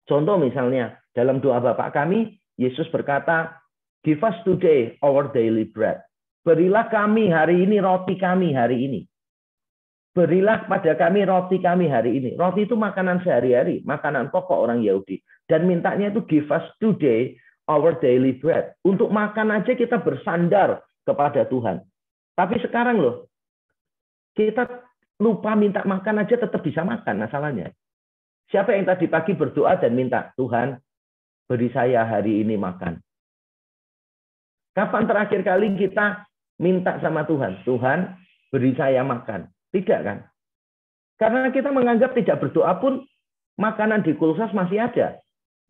Contoh misalnya, dalam doa Bapa kami, Yesus berkata, "Give us today our daily bread." Berilah kami hari ini roti kami hari ini. Berilah pada kami roti kami hari ini. Roti itu makanan sehari-hari, makanan pokok orang Yahudi. Dan mintanya itu give us today our daily bread. Untuk makan aja kita bersandar kepada Tuhan. Tapi sekarang loh, kita lupa minta makan aja tetap bisa makan masalahnya. Siapa yang tadi pagi berdoa dan minta, Tuhan, beri saya hari ini makan. Kapan terakhir kali kita minta sama Tuhan, Tuhan, beri saya makan? Tidak kan? Karena kita menganggap tidak berdoa pun makanan di kulkas masih ada.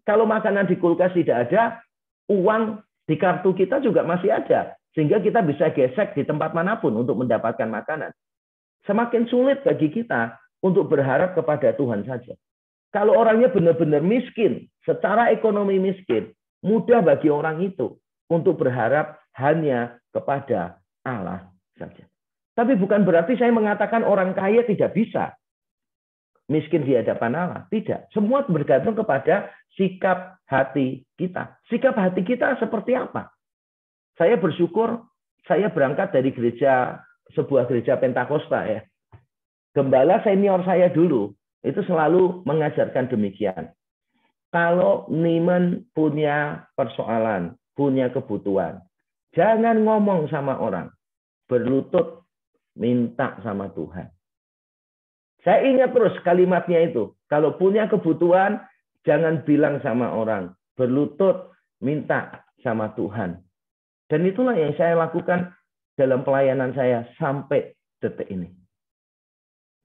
Kalau makanan di kulkas tidak ada, uang di kartu kita juga masih ada. Sehingga kita bisa gesek di tempat manapun untuk mendapatkan makanan. Semakin sulit bagi kita untuk berharap kepada Tuhan saja. Kalau orangnya benar-benar miskin, secara ekonomi miskin, mudah bagi orang itu untuk berharap hanya kepada Allah saja. Tapi bukan berarti saya mengatakan orang kaya tidak bisa miskin di hadapan Allah. Tidak. Semua bergantung kepada sikap hati kita. Sikap hati kita seperti apa? Saya bersyukur saya berangkat dari sebuah gereja Pentakosta ya. Gembala senior saya dulu itu selalu mengajarkan demikian. Kalau Niman punya persoalan, punya kebutuhan, jangan ngomong sama orang. Berlutut minta sama Tuhan. Saya ingat terus kalimatnya itu. Kalau punya kebutuhan, jangan bilang sama orang. Berlutut minta sama Tuhan. Dan itulah yang saya lakukan dalam pelayanan saya sampai detik ini.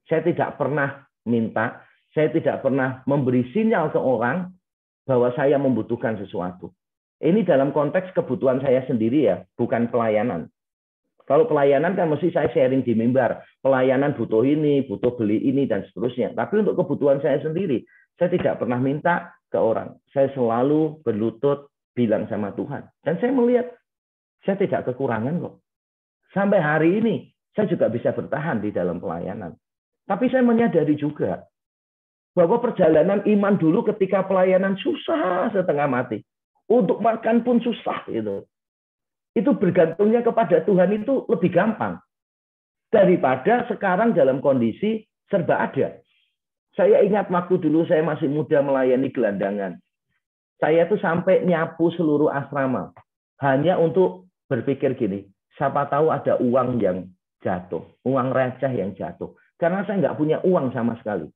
Saya tidak pernah minta, saya tidak pernah memberi sinyal ke orang bahwa saya membutuhkan sesuatu. Ini dalam konteks kebutuhan saya sendiri ya, bukan pelayanan. Kalau pelayanan kan mesti saya sharing di mimbar. Pelayanan butuh ini, butuh beli ini, dan seterusnya. Tapi untuk kebutuhan saya sendiri, saya tidak pernah minta ke orang. Saya selalu berlutut bilang sama Tuhan. Dan saya melihat, saya tidak kekurangan kok. Sampai hari ini, saya juga bisa bertahan di dalam pelayanan. Tapi saya menyadari juga, bahwa perjalanan iman dulu ketika pelayanan susah setengah mati. Untuk makan pun susah gitu. Itu bergantungnya kepada Tuhan itu lebih gampang daripada sekarang dalam kondisi serba ada. Saya ingat waktu dulu saya masih muda melayani gelandangan. Saya tuh sampai nyapu seluruh asrama hanya untuk berpikir gini, siapa tahu ada uang yang jatuh, uang receh yang jatuh. Karena saya nggak punya uang sama sekali.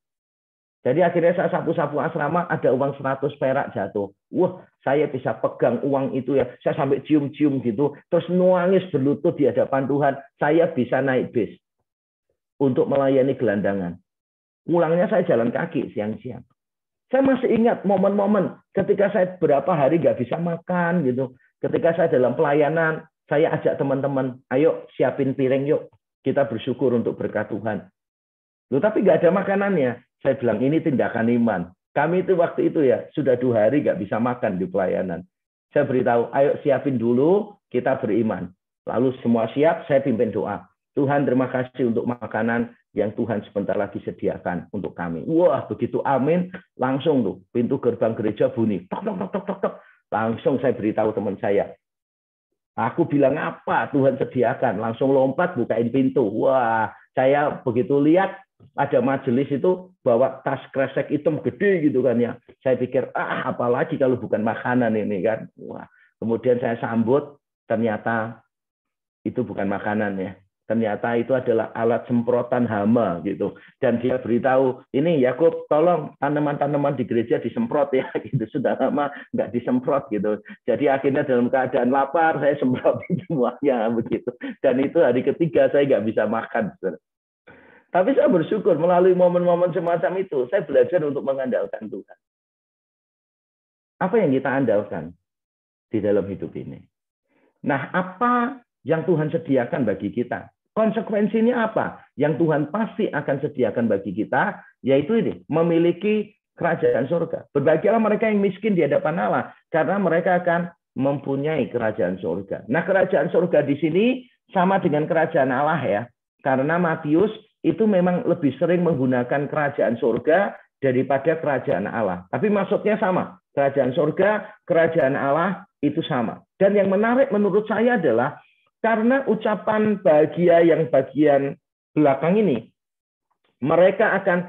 Jadi akhirnya saya sapu-sapu asrama, ada uang 100 perak jatuh. Wah, saya bisa pegang uang itu ya. Saya sampai cium-cium gitu. Terus nangis berlutut di hadapan Tuhan. Saya bisa naik bis untuk melayani gelandangan. Pulangnya saya jalan kaki siang-siang. Saya masih ingat momen-momen ketika saya berapa hari nggak bisa makan gitu. Ketika saya dalam pelayanan, saya ajak teman-teman, ayo siapin piring yuk. Kita bersyukur untuk berkat Tuhan. Loh, tapi nggak ada makanannya. Saya bilang ini tindakan iman. Kami itu waktu itu ya sudah 2 hari nggak bisa makan di pelayanan. Saya beritahu, ayo siapin dulu, kita beriman. Lalu semua siap, saya pimpin doa. Tuhan terima kasih untuk makanan yang Tuhan sebentar lagi sediakan untuk kami. Wah begitu amin, langsung tuh pintu gerbang gereja bunyi. Tok tok tok tok tok tok. Langsung saya beritahu teman saya. Aku bilang apa Tuhan sediakan, langsung lompat bukain pintu. Wah saya begitu lihat. Ada majelis itu bawa tas kresek hitam gede gitu kan ya. Saya pikir apalagi kalau bukan makanan ini kan. Wah, kemudian saya sambut ternyata itu bukan makanan ya, Ternyata itu adalah alat semprotan hama gitu. Dan dia beritahu, ini Yakub tolong tanaman-tanaman di gereja disemprot ya. Gitu. Sudah lama nggak disemprot gitu. Jadi akhirnya dalam keadaan lapar saya semprotin semuanya begitu. Dan itu hari ketiga saya nggak bisa makan. Tapi saya bersyukur melalui momen-momen semacam itu saya belajar untuk mengandalkan Tuhan. Apa yang kita andalkan di dalam hidup ini? Nah, apa yang Tuhan sediakan bagi kita? Konsekuensinya apa? Yang Tuhan pasti akan sediakan bagi kita, yaitu ini, memiliki kerajaan surga. Berbahagialah mereka yang miskin di hadapan Allah, karena mereka akan mempunyai kerajaan surga. Nah, kerajaan surga di sini sama dengan kerajaan Allah ya. Karena Matius itu memang lebih sering menggunakan kerajaan surga daripada kerajaan Allah. Tapi maksudnya sama. Kerajaan surga, kerajaan Allah itu sama. Dan yang menarik menurut saya adalah karena ucapan bahagia yang bagian belakang ini, mereka akan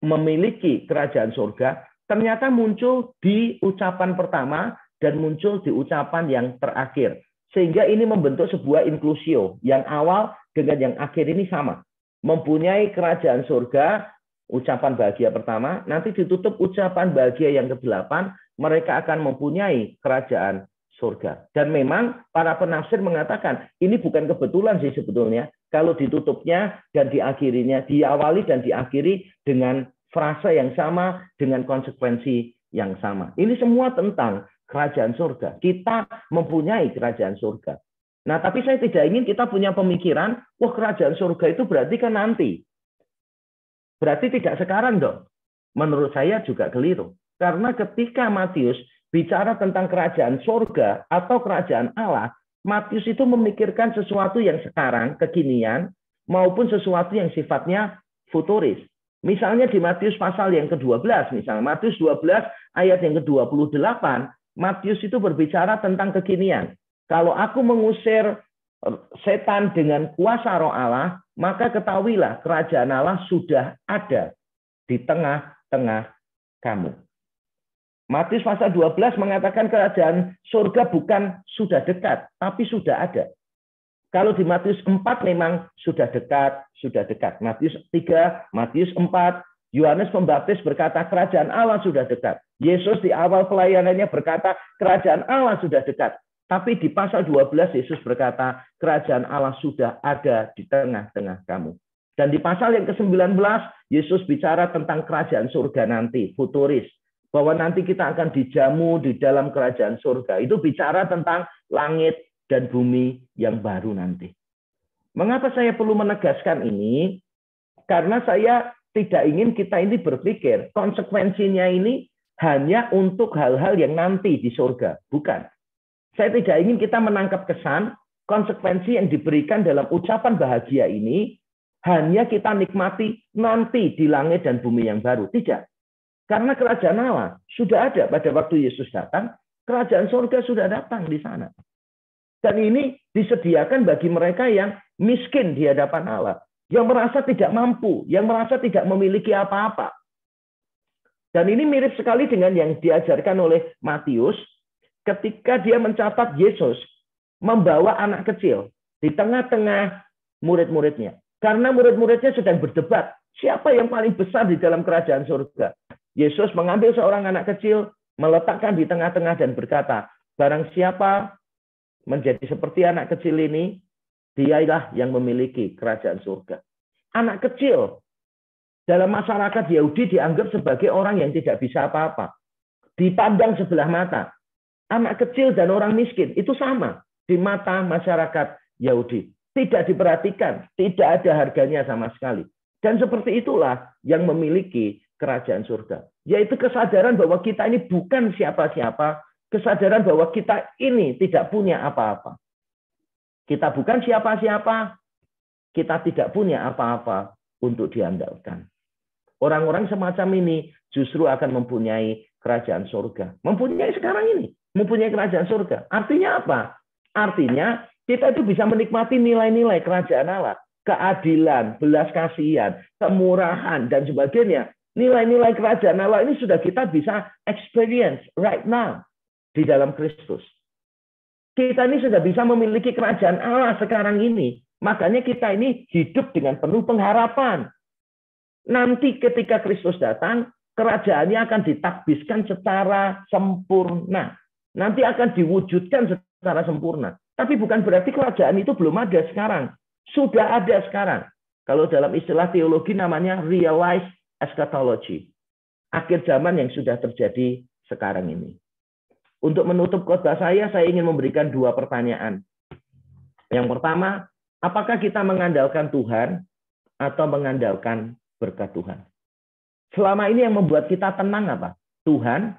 memiliki kerajaan surga, ternyata muncul di ucapan pertama dan muncul di ucapan yang terakhir. Sehingga ini membentuk sebuah inklusio, yang awal dengan yang akhir ini sama. Mempunyai kerajaan surga, ucapan bahagia pertama, nanti ditutup ucapan bahagia yang ke-8, mereka akan mempunyai kerajaan surga. Dan memang para penafsir mengatakan ini bukan kebetulan sih sebetulnya kalau ditutupnya dan diakhirinya, diawali dan diakhiri dengan frasa yang sama, dengan konsekuensi yang sama. Ini semua tentang kerajaan surga. Kita mempunyai kerajaan surga. Nah, tapi saya tidak ingin kita punya pemikiran, wah kerajaan surga itu berarti kan nanti. Berarti tidak sekarang dong. Menurut saya juga keliru. Karena ketika Matius bicara tentang kerajaan surga atau kerajaan Allah, Matius itu memikirkan sesuatu yang sekarang, kekinian, maupun sesuatu yang sifatnya futuris. Misalnya di Matius pasal yang ke-12, misalnya Matius 12 ayat yang ke-28, Matius itu berbicara tentang kekinian. Kalau aku mengusir setan dengan kuasa roh Allah, maka ketahuilah kerajaan Allah sudah ada di tengah-tengah kamu. Matius pasal 12 mengatakan kerajaan surga bukan sudah dekat, tapi sudah ada. Kalau di Matius 4 memang sudah dekat, sudah dekat. Matius 3, Matius 4, Yohanes Pembaptis berkata kerajaan Allah sudah dekat. Yesus di awal pelayanannya berkata kerajaan Allah sudah dekat. Tapi di pasal 12 Yesus berkata kerajaan Allah sudah ada di tengah-tengah kamu. Dan di pasal yang ke-19 Yesus bicara tentang kerajaan surga nanti, futuris. Bahwa nanti kita akan dijamu di dalam kerajaan surga. Itu bicara tentang langit dan bumi yang baru nanti. Mengapa saya perlu menegaskan ini? Karena saya tidak ingin kita ini berpikir konsekuensinya ini hanya untuk hal-hal yang nanti di surga. Bukan. Saya tidak ingin kita menangkap kesan konsekuensi yang diberikan dalam ucapan bahagia ini hanya kita nikmati nanti di langit dan bumi yang baru. Tidak. Karena kerajaan Allah sudah ada pada waktu Yesus datang, kerajaan surga sudah datang di sana. Dan ini disediakan bagi mereka yang miskin di hadapan Allah, yang merasa tidak mampu, yang merasa tidak memiliki apa-apa. Dan ini mirip sekali dengan yang diajarkan oleh Matius ketika dia mencatat Yesus membawa anak kecil di tengah-tengah murid-muridnya. Karena murid-muridnya sedang berdebat, siapa yang paling besar di dalam kerajaan surga? Yesus mengambil seorang anak kecil, meletakkan di tengah-tengah dan berkata, barang siapa menjadi seperti anak kecil ini, dialah yang memiliki kerajaan surga. Anak kecil dalam masyarakat Yahudi dianggap sebagai orang yang tidak bisa apa-apa. Dipandang sebelah mata. Anak kecil dan orang miskin itu sama di mata masyarakat Yahudi. Tidak diperhatikan, tidak ada harganya sama sekali. Dan seperti itulah yang memiliki kerajaan surga. Yaitu kesadaran bahwa kita ini bukan siapa-siapa, kesadaran bahwa kita ini tidak punya apa-apa. Kita bukan siapa-siapa, kita tidak punya apa-apa untuk diandalkan. Orang-orang semacam ini justru akan mempunyai kerajaan surga. Mempunyai sekarang ini, mempunyai kerajaan surga. Artinya apa? Artinya kita itu bisa menikmati nilai-nilai kerajaan Allah. Keadilan, belas kasihan, kemurahan, dan sebagainya. Nilai-nilai kerajaan Allah ini sudah kita bisa experience right now di dalam Kristus. Kita ini sudah bisa memiliki kerajaan Allah sekarang ini Makanya kita ini hidup dengan penuh pengharapan. Nanti ketika Kristus datang, kerajaannya akan ditakbiskan secara sempurna. Nanti akan diwujudkan secara sempurna. Tapi bukan berarti kerajaan itu belum ada sekarang. Sudah ada sekarang. Kalau dalam istilah teologi namanya realized eschatology. Akhir zaman yang sudah terjadi sekarang ini. Untuk menutup khotbah saya ingin memberikan 2 pertanyaan. Yang pertama, apakah kita mengandalkan Tuhan atau mengandalkan berkat Tuhan? Selama ini yang membuat kita tenang apa? Tuhan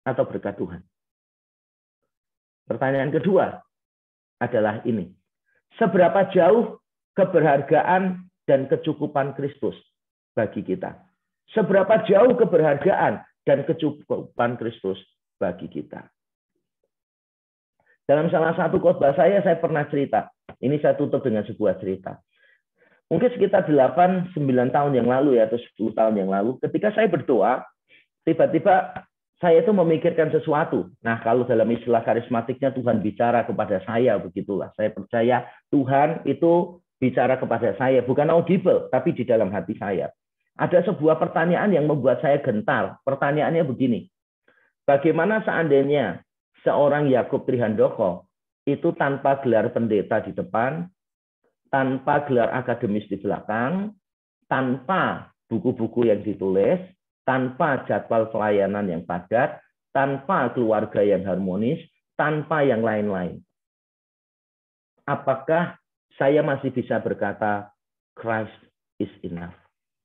atau berkat Tuhan? Pertanyaan kedua adalah ini. Seberapa jauh keberhargaan dan kecukupan Kristus bagi kita? Seberapa jauh keberhargaan dan kecukupan Kristus bagi kita? Dalam salah satu khotbah saya pernah cerita. Ini saya tutup dengan sebuah cerita. Mungkin sekitar 8-9 tahun yang lalu atau 10 tahun yang lalu, ketika saya berdoa, tiba-tiba saya itu memikirkan sesuatu. Nah, kalau dalam istilah karismatiknya Tuhan bicara kepada saya, begitulah. Saya percaya Tuhan itu bicara kepada saya, bukan audible, tapi di dalam hati saya. Ada sebuah pertanyaan yang membuat saya gentar. Pertanyaannya begini. Bagaimana seandainya seorang Yakub Trihandoko itu tanpa gelar pendeta di depan, tanpa gelar akademis di belakang, tanpa buku-buku yang ditulis, tanpa jadwal pelayanan yang padat, tanpa keluarga yang harmonis, tanpa yang lain-lain. Apakah saya masih bisa berkata, Christ is enough.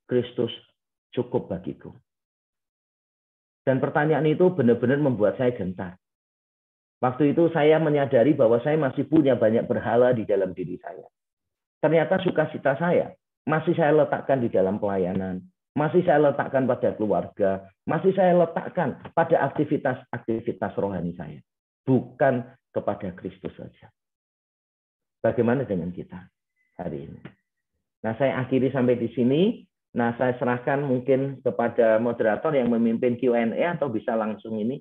Kristus cukup bagiku. Dan pertanyaan itu benar-benar membuat saya gentar. Waktu itu saya menyadari bahwa saya masih punya banyak berhala di dalam diri saya. Ternyata sukacita saya masih saya letakkan di dalam pelayanan, masih saya letakkan pada keluarga, masih saya letakkan pada aktivitas-aktivitas rohani saya. Bukan kepada Kristus saja. Bagaimana dengan kita hari ini? Nah, saya akhiri sampai di sini. Nah, saya serahkan mungkin kepada moderator yang memimpin Q&A atau bisa langsung ini.